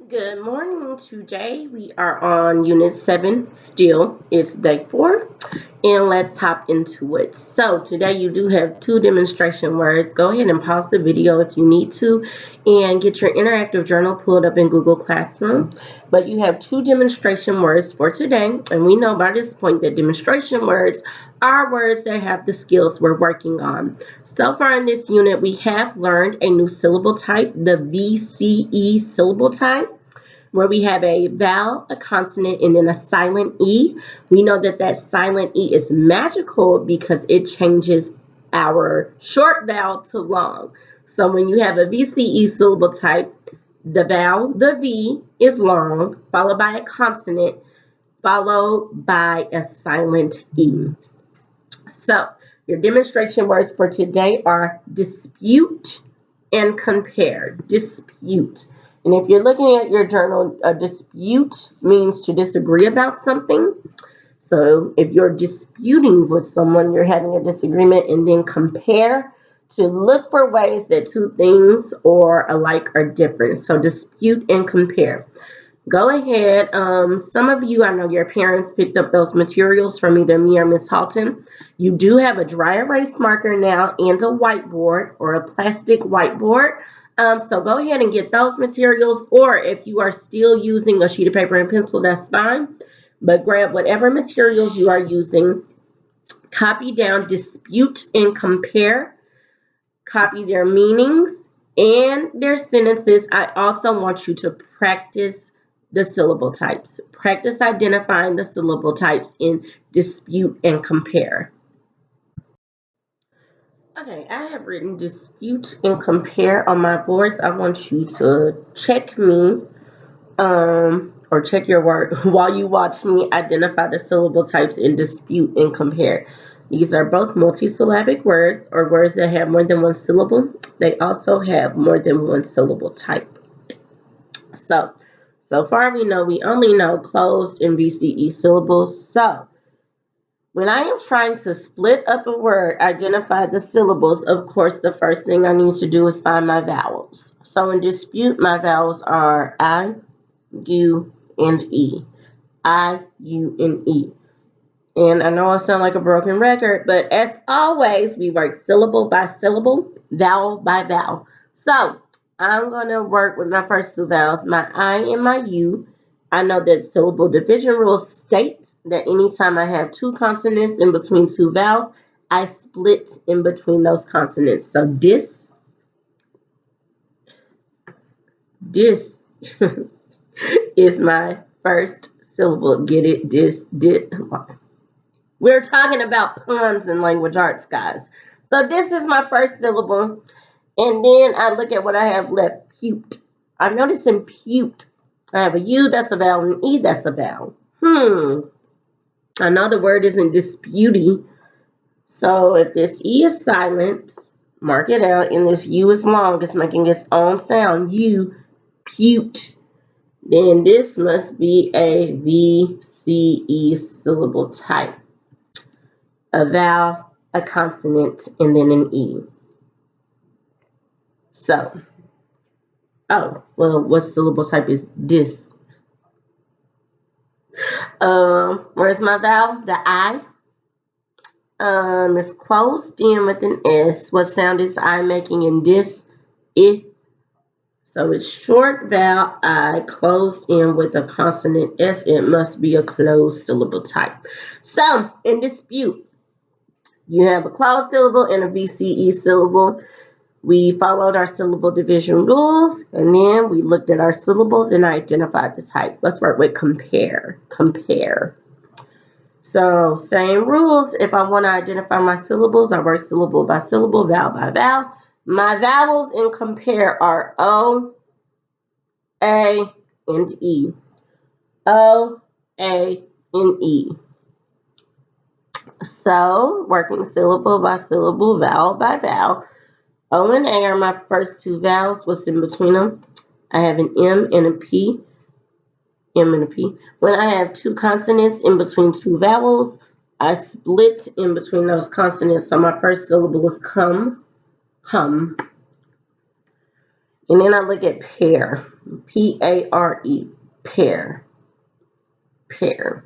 Good morning. Today we are on Unit 7 still. It's day 4 and let's hop into it. So today you do have two demonstration words. Go ahead and pause the video if you need to and get your interactive journal pulled up in Google Classroom. But you have two demonstration words for today, and we know by this point that demonstration words are words that have the skills we're working on. So far in this unit, we have learned a new syllable type, the VCE syllable type, where we have a vowel, a consonant, and then a silent E. We know that that silent E is magical because it changes our short vowel to long. So when you have a VCE syllable type, the vowel, the V, is long, followed by a consonant, followed by a silent E. So your demonstration words for today are dispute and compare. Dispute. And if you're looking at your journal, a dispute means to disagree about something. So if you're disputing with someone, you're having a disagreement, and then compare to look for ways that two things are alike or different. So dispute and compare. Go ahead. Some of you, I know your parents picked up those materials from either me or Miss Halton. You do have a dry erase marker now and a whiteboard or a plastic whiteboard. So go ahead and get those materials, or if you are still using a sheet of paper and pencil, that's fine. But grab whatever materials you are using, copy down dispute and compare, copy their meanings and their sentences. I also want you to practice the syllable types. Practice identifying the syllable types in dispute and compare. Okay, I have written dispute and compare on my boards. I want you to check me or check your work while you watch me identify the syllable types in dispute and compare. These are both multisyllabic words or words that have more than one syllable. They also have more than one syllable type. So far we only know closed and VCE syllables. So when I am trying to split up a word, identify the syllables, of course, the first thing I need to do is find my vowels. So in dispute, my vowels are I, U, and E. I, U, and E. And I know I sound like a broken record, but as always, we work syllable by syllable, vowel by vowel. So I'm going to work with my first two vowels, my I and my U. I know that syllable division rules state that anytime I have two consonants in between two vowels, I split in between those consonants. So this is my first syllable. Get it? This. We're talking about puns and language arts, guys. So this is my first syllable. And then I look at what I have left. Pute. I'm noticing pute. I have a U, that's a vowel, and E, that's a vowel. I know the word isn't disputing. So if this E is silent, mark it out, and this U is long, it's making its own sound. U, pute. Then this must be a VCE syllable type. A vowel, a consonant, and then an E. So, what syllable type is this? Where's my vowel? The I. It's closed in with an S. What sound is I making in this? I. So it's short vowel I closed in with a consonant S. It must be a closed syllable type. So, in dispute, you have a closed syllable and a VCE syllable. We followed our syllable division rules, and then we looked at our syllables and identified the type. Let's work with compare. Compare. So same rules. If I want to identify my syllables, I work syllable by syllable, vowel by vowel. My vowels in compare are O, A, and E. O, A, and E. So working syllable by syllable, vowel by vowel. O and A are my first two vowels. What's in between them? I have an M and a P. M and a P. When I have two consonants in between two vowels, I split in between those consonants. So my first syllable is come. And then I look at pair. P-A-R-E, pair, pair.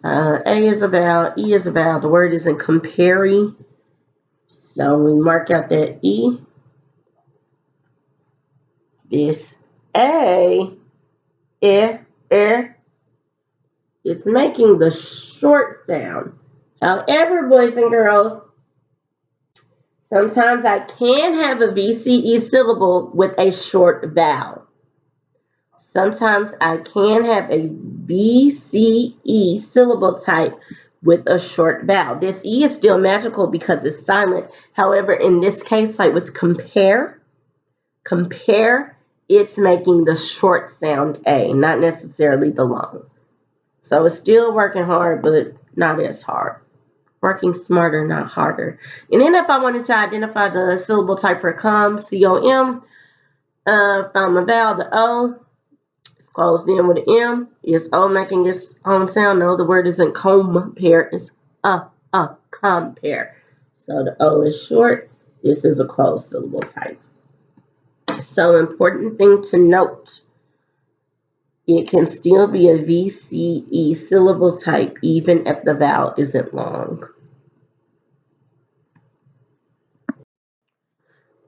A is a vowel, E is a vowel. The word isn't compare. So we mark out that E. This A, is making the short sound. However, boys and girls, sometimes I can have a VCE syllable with a short vowel. Sometimes I can have a VCE syllable type with a short vowel. This E is still magical because it's silent. However, in this case, like with compare, it's making the short sound A, not necessarily the long. So it's still working hard, but not as hard. Working smarter, not harder. And then if I wanted to identify the syllable type for com, C-O-M, found my vowel, the O, it's closed in with an M. Is O making its own sound? No, the word isn't compare, it's compare. So the O is short. This is a closed syllable type. So important thing to note. It can still be a VCE syllable type even if the vowel isn't long.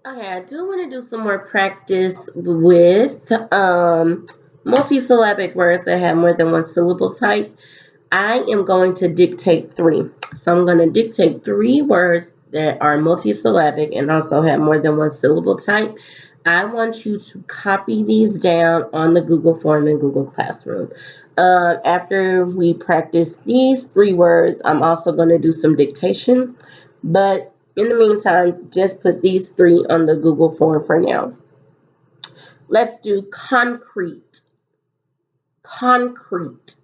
Okay, I do want to do some more practice with multisyllabic words that have more than one syllable type. I am going to dictate 3. So I'm going to dictate 3 words that are multisyllabic and also have more than one syllable type. I want you to copy these down on the Google form in Google Classroom. After we practice these 3 words, I'm also going to do some dictation. But in the meantime, just put these 3 on the Google form for now. Let's do concrete. Concrete.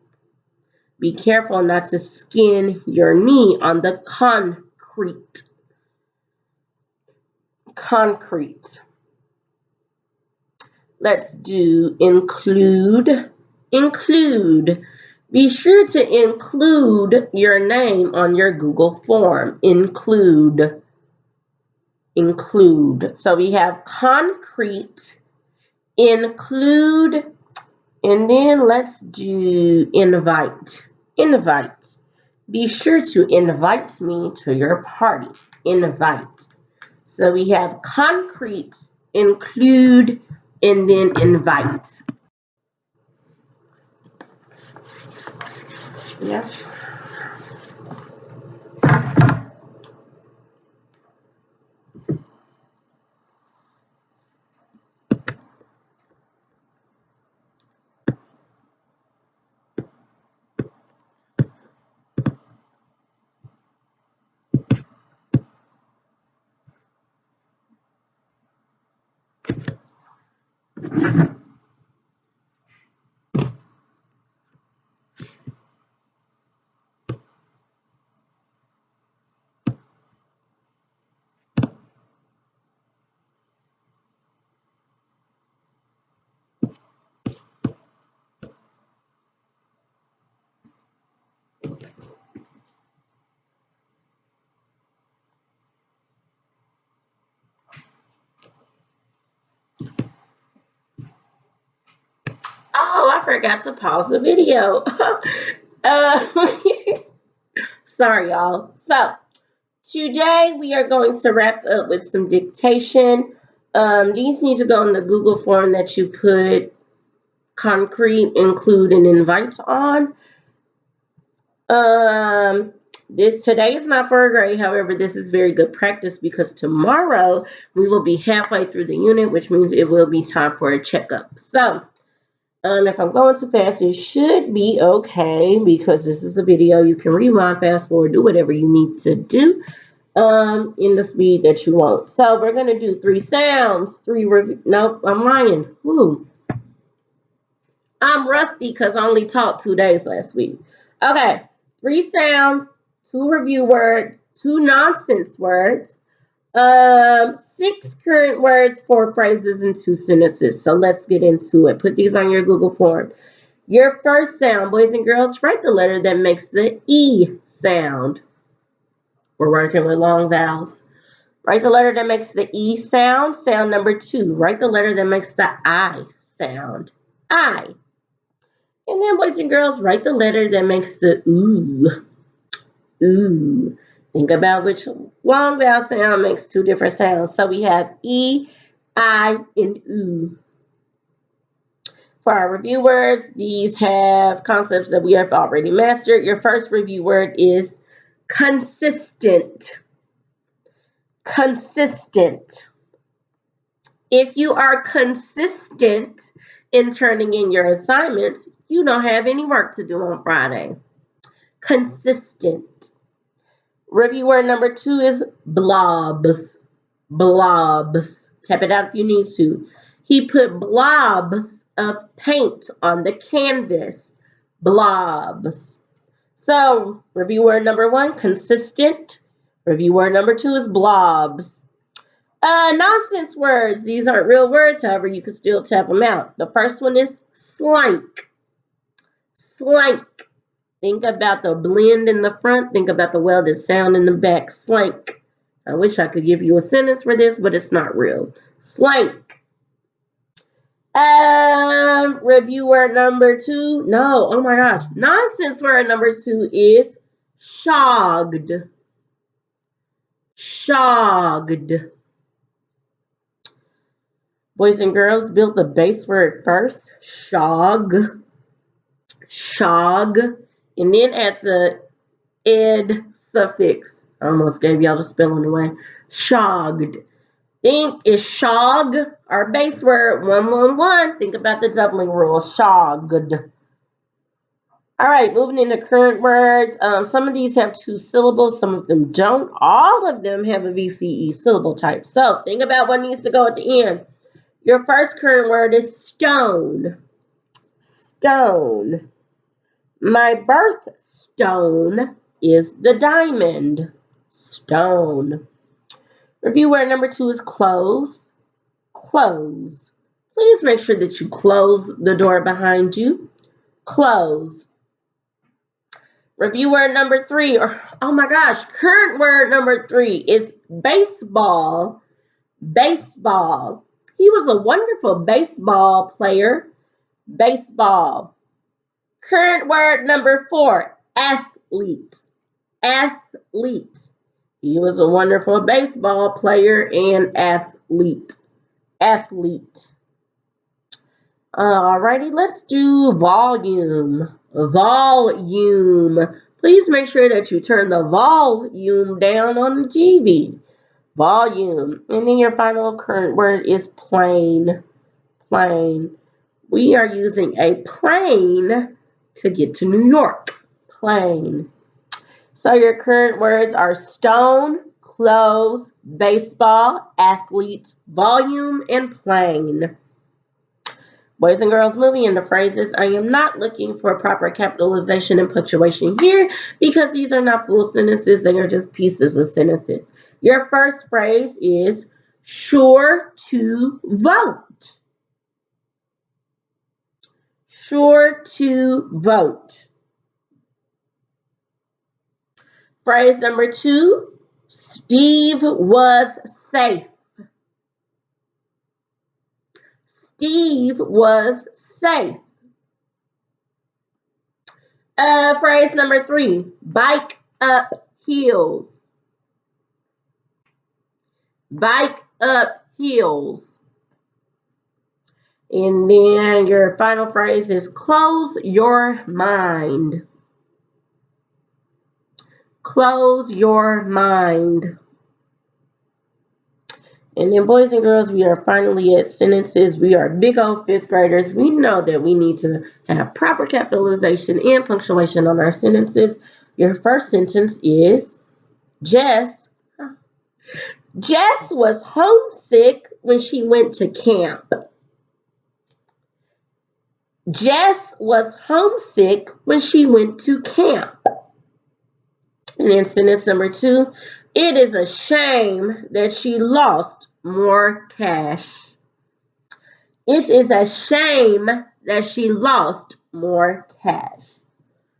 Be careful not to skin your knee on the concrete. Concrete. Let's do include. Include. Be sure to include your name on your Google form. Include. Include. So we have concrete, include, and then let's do invite. Invite. Be sure to invite me to your party. Invite. So we have concrete, include, and then invite. Yeah. Oh, I forgot to pause the video. uh, Sorry, y'all. So, today we are going to wrap up with some dictation. These need to go in the Google form that you put concrete, include, and invite on. Today is not for a grade. However, this is very good practice because tomorrow we will be halfway through the unit, which means it will be time for a checkup. So, if I'm going too fast, it should be okay because this is a video. You can rewind, fast forward, do whatever you need to do in the speed that you want. So we're going to do 3 sounds, 3 nope, I'm lying. Woo. I'm rusty because I only taught 2 days last week. Okay, 3 sounds, 2 review words, 2 nonsense words, 6 current words, 4 phrases, and 2 sentences. So let's get into it. Put these on your Google form. Your first sound, boys and girls, write the letter that makes the E sound. We're working with long vowels. Write the letter that makes the E sound. Sound number 2. Write the letter that makes the I sound, I. And then, boys and girls, write the letter that makes the ooh. Ooh. Think about which long vowel sound makes two different sounds. So we have E, I, and oo. For our review words, these have concepts that we have already mastered. Your first review word is consistent. Consistent. If you are consistent in turning in your assignments, you don't have any work to do on Friday. Consistent. Review word number 2 is blobs. Blobs. Tap it out if you need to. He put blobs of paint on the canvas. Blobs. So, review word number 1, consistent. Review word number 2 is blobs. Nonsense words. These aren't real words, however, you can still tap them out. The first one is slank. Slank. Think about the blend in the front. Think about the welded sound in the back. Slank. I wish I could give you a sentence for this, but it's not real. Slank. Review word number 2. No, oh my gosh. Nonsense word number 2 is shogged. Shogged. Boys and girls, build the base word first. Shog. Shog. And then at the ed suffix. I almost gave y'all the spelling away. Shogged. Think is shog, our base word, 111. Think about the doubling rule. Shogged. All right, moving into current words. Some of these have 2 syllables. Some of them don't. All of them have a VCE syllable type. So think about what needs to go at the end. Your first current word is stone. Stone. My birthstone is the diamond. Stone. Review word number 2 is close. Close. Please make sure that you close the door behind you. Close. Review word number 3, oh my gosh, current word number 3 is baseball. Baseball. He was a wonderful baseball player. Baseball. Current word number 4, athlete. Athlete. He was a wonderful baseball player and athlete. Athlete. Alrighty, let's do volume. Volume. Please make sure that you turn the volume down on the TV. Volume. And then your final current word is plane. Plane. We are using a plane to get to New York. Plane. So your current words are stone, clothes, baseball, athlete, volume, and plane. Boys and girls, moving into phrases, I am not looking for proper capitalization and punctuation here because these are not full sentences. They are just pieces of sentences. Your first phrase is sure to vote. Sure to vote. Phrase number 2, Steve was safe. Steve was safe. Phrase number 3, bike up hills. Bike up hills. And then your final phrase is close your mind. Close your mind. And then, boys and girls, we are finally at sentences. We are big old 5th graders. We know that we need to have proper capitalization and punctuation on our sentences. Your first sentence is Jess was homesick when she went to camp. Jess was homesick when she went to camp. And then sentence number 2, it is a shame that she lost more cash. It is a shame that she lost more cash.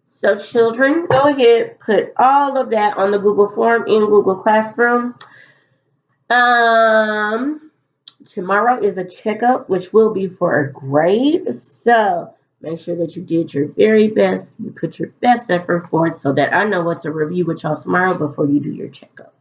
So children, go ahead, put all of that on the Google form in Google Classroom. Tomorrow is a checkup, which will be for a grade. So make sure that you did your very best. You put your best effort forward so that I know what to review with y'all tomorrow before you do your checkup.